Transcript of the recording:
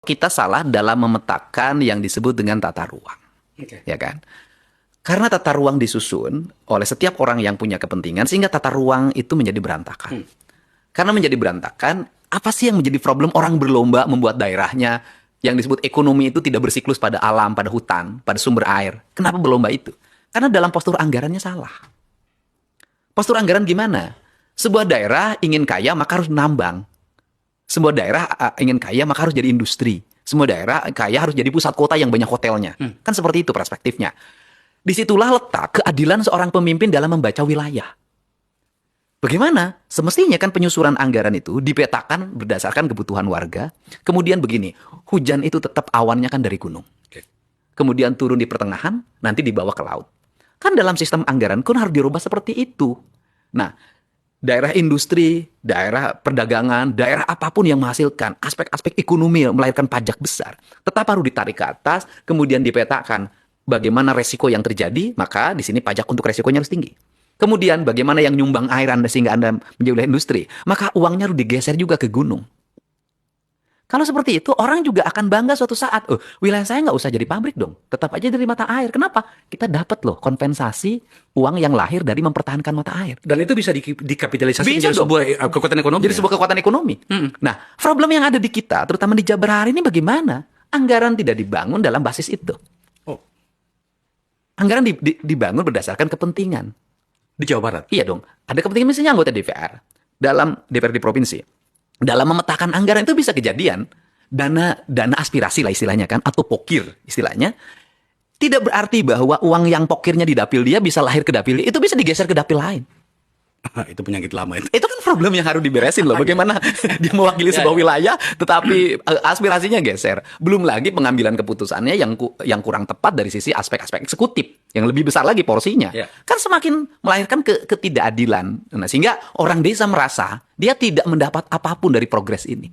kita salah dalam memetakan yang disebut dengan tata ruang. Ya kan? Karena tata ruang disusun oleh setiap orang yang punya kepentingan sehingga tata ruang itu menjadi berantakan. Karena menjadi berantakan, apa sih yang menjadi problem orang berlomba membuat daerahnya yang disebut ekonomi itu tidak bersiklus pada alam, pada hutan, pada sumber air? Kenapa berlomba itu? Karena dalam postur anggarannya salah. Postur anggaran gimana? Sebuah daerah ingin kaya maka harus menambang. Sebuah daerah ingin kaya maka harus jadi industri. Semua daerah kaya harus jadi pusat kota yang banyak hotelnya. Kan seperti itu perspektifnya. Disitulah letak keadilan seorang pemimpin dalam membaca wilayah. Bagaimana? Semestinya kan penyusuran anggaran itu dipetakan berdasarkan kebutuhan warga. Kemudian begini, hujan itu tetap awannya kan dari gunung. Kemudian turun di pertengahan, nanti dibawa ke laut. Kan dalam sistem anggaran kan harus dirubah seperti itu. Nah, daerah industri, daerah perdagangan, daerah apapun yang menghasilkan aspek-aspek ekonomi melahirkan pajak besar, tetap harus ditarik ke atas, kemudian dipetakan bagaimana resiko yang terjadi, maka di sini pajak untuk resikonya harus tinggi. Kemudian bagaimana yang nyumbang air Anda sehingga Anda menjadi wilayah industri, maka uangnya harus digeser juga ke gunung. Kalau seperti itu, orang juga akan bangga suatu saat. Oh, wilayah saya nggak usah jadi pabrik dong. Tetap aja dari mata air. Kenapa? Kita dapat loh kompensasi uang yang lahir dari mempertahankan mata air. Dan itu bisa dikapitalisasi Bisa menjadi dong. sebuah kekuatan ekonomi. Jadi sebuah kekuatan ekonomi. Nah, problem yang ada di kita, terutama di Jabar hari ini bagaimana? Anggaran tidak dibangun dalam basis itu. Oh, Anggaran dibangun berdasarkan kepentingan. di Jawa Barat. Iya dong. Ada kepentingan misalnya anggota DPR. Dalam DPR di provinsi. Dalam memetakan anggaran itu bisa kejadian dana aspirasi lah istilahnya kan, atau pokir istilahnya, tidak berarti bahwa uang yang pokirnya di dapil dia bisa lahir ke dapil dia, itu bisa digeser ke dapil lain. Itu penyakit lama itu. Itu kan problem yang harus diberesin loh. Bagaimana dia mewakili sebuah wilayah, tetapi aspirasinya geser. Belum lagi pengambilan keputusannya yang kurang tepat dari sisi aspek-aspek eksekutif, yang lebih besar lagi porsinya. Kan semakin melahirkan ketidakadilan. Nah, sehingga orang desa merasa dia tidak mendapat apapun dari progres ini.